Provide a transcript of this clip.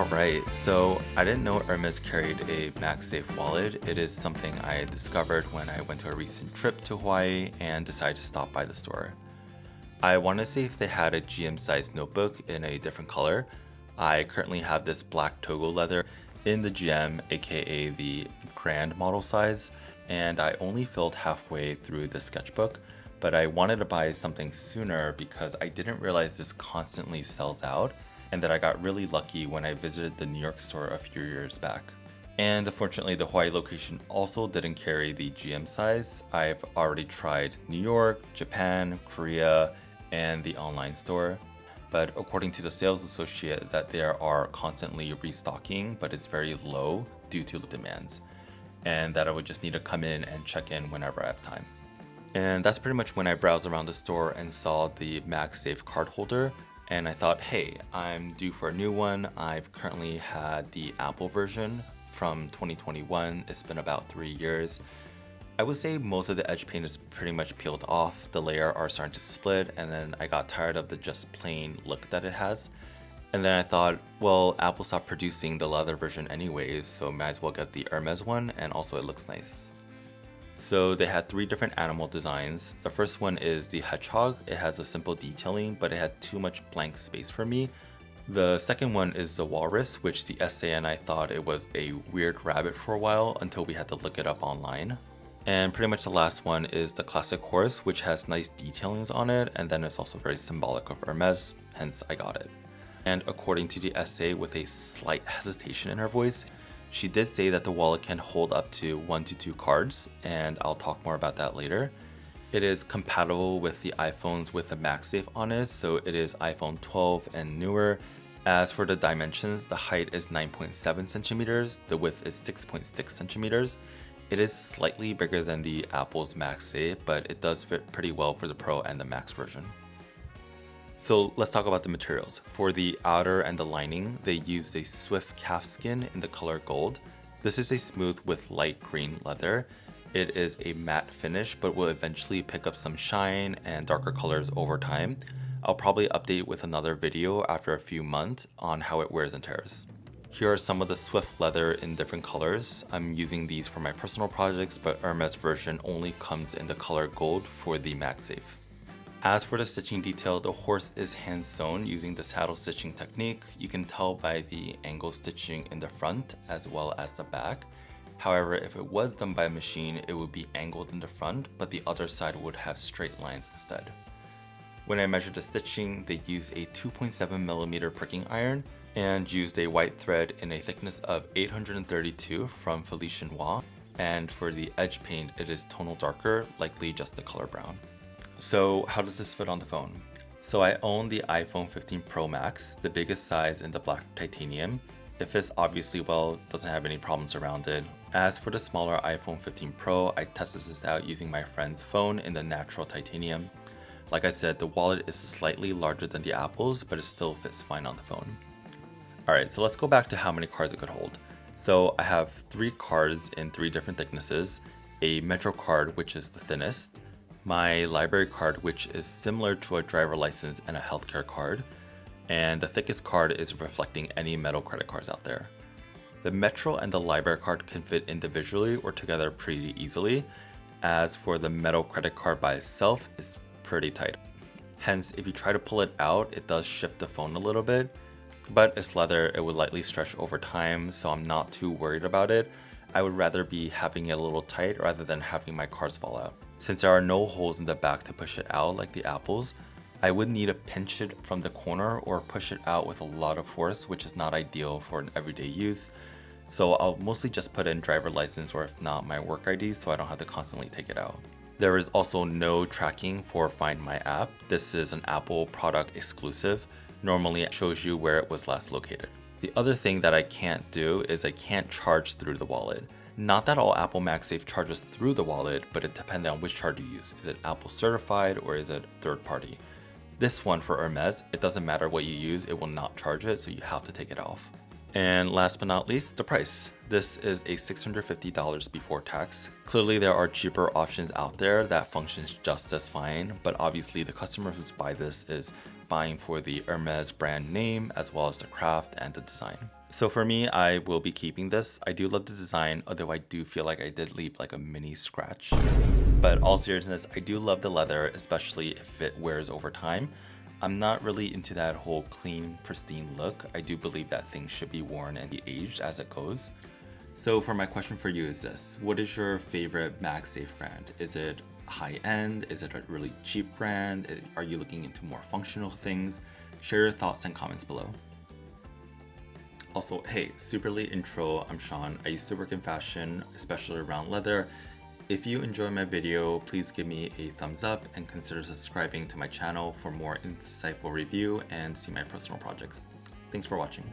Alright, so I didn't know Hermès carried a MagSafe wallet. It is something I discovered when I went to a recent trip to Hawaii and decided to stop by the store. I wanted to see if they had a GM sized notebook in a different color. I currently have this black Togo leather in the GM, aka the Grand model size, and I only filled halfway through the sketchbook, but I wanted to buy something sooner because I didn't realize this constantly sells out, and that I got really lucky when I visited the New York store a few years back. And unfortunately, the Hawaii location also didn't carry the GM size. I've already tried New York, Japan, Korea, and the online store. But according to the sales associate, that there are constantly restocking, but it's very low due to the demands. And that I would just need to come in and check in whenever I have time. And that's pretty much when I browsed around the store and saw the MagSafe Card Holder. And I thought, hey, I'm due for a new one. I've currently had the Apple version from 2021. It's been about 3 years. I would say most of the edge paint is pretty much peeled off. The layers are starting to split, and then I got tired of the just plain look that it has. And then I thought, well, Apple stopped producing the leather version anyways, so might as well get the Hermes one, and also it looks nice. So they had 3 different animal designs. The first one is the hedgehog. It has a simple detailing, but it had too much blank space for me. The second one is the walrus, which the essay and I thought it was a weird rabbit for a while until we had to look it up online. And pretty much the last one is the classic horse, which has nice detailings on it, and then it's also very symbolic of Hermes, hence I got it. And according to the essay, with a slight hesitation in her voice, she did say that the wallet can hold up to 1 to 2 cards, and I'll talk more about that later. It is compatible with the iPhones with the MagSafe on it, so it is iPhone 12 and newer. As for the dimensions, the height is 9.7 centimeters, the width is 6.6 centimeters. It is slightly bigger than the Apple's MagSafe, but it does fit pretty well for the Pro and the Max version. So let's talk about the materials. For the outer and the lining, they used a Swift calfskin in the color gold. This is a smooth with light green leather. It is a matte finish, but will eventually pick up some shine and darker colors over time. I'll probably update with another video after a few months on how it wears and tears. Here are some of the Swift leather in different colors. I'm using these for my personal projects, but Hermes version only comes in the color gold for the MagSafe. As for the stitching detail, the horse is hand sewn using the saddle stitching technique. You can tell by the angle stitching in the front as well as the back. However, if it was done by a machine, it would be angled in the front, but the other side would have straight lines instead. When I measured the stitching, they used a 2.7mm pricking iron and used a white thread in a thickness of 832 from Felicia Noir. And for the edge paint, it is tonal darker, likely just the color brown. So how does this fit on the phone? So I own the iPhone 15 Pro Max, the biggest size in the black titanium. It fits obviously well, doesn't have any problems around it. As for the smaller iPhone 15 Pro, I tested this out using my friend's phone in the natural titanium. Like I said, the wallet is slightly larger than the Apple's, but it still fits fine on the phone. Alright, so let's go back to how many cards it could hold. So I have 3 cards in 3 different thicknesses, a Metro card, which is the thinnest, my library card, which is similar to a driver license and a healthcare card, and the thickest card is reflecting any metal credit cards out there. The Metro and the library card can fit individually or together pretty easily. As for the metal credit card by itself, it's pretty tight. Hence, if you try to pull it out, it does shift the phone a little bit, but it's leather, it would lightly stretch over time, so I'm not too worried about it. I would rather be having it a little tight rather than having my cards fall out. Since there are no holes in the back to push it out like the Apple's, I would need to pinch it from the corner or push it out with a lot of force, which is not ideal for an everyday use. So I'll mostly just put in driver license or if not my work ID so I don't have to constantly take it out. There is also no tracking for Find My app. This is an Apple product exclusive. Normally it shows you where it was last located. The other thing that I can't do is I can't charge through the wallet. Not that all Apple MagSafe charges through the wallet, but it depends on which charger you use. Is it Apple certified or is it third party? This one for Hermes, it doesn't matter what you use, it will not charge it, so you have to take it off. And last but not least, the price. This is a $650 before tax. Clearly there are cheaper options out there that functions just as fine, but obviously the customer who's buy this is buying for the Hermès brand name as well as the craft and the design. So for me, I will be keeping this. I do love the design, although I do feel like I did leave like a mini scratch. But all seriousness, I do love the leather, especially if it wears over time. I'm not really into that whole clean, pristine look. I do believe that things should be worn and be aged as it goes. So for my question for you is this: what is your favorite MagSafe brand? Is it high-end? Is it a really cheap brand? Are you looking into more functional things? Share your thoughts and comments below. Also, hey, super late intro, I'm Sean. I used to work in fashion, especially around leather. If you enjoy my video, please give me a thumbs up and consider subscribing to my channel for more insightful review and see my personal projects. Thanks for watching.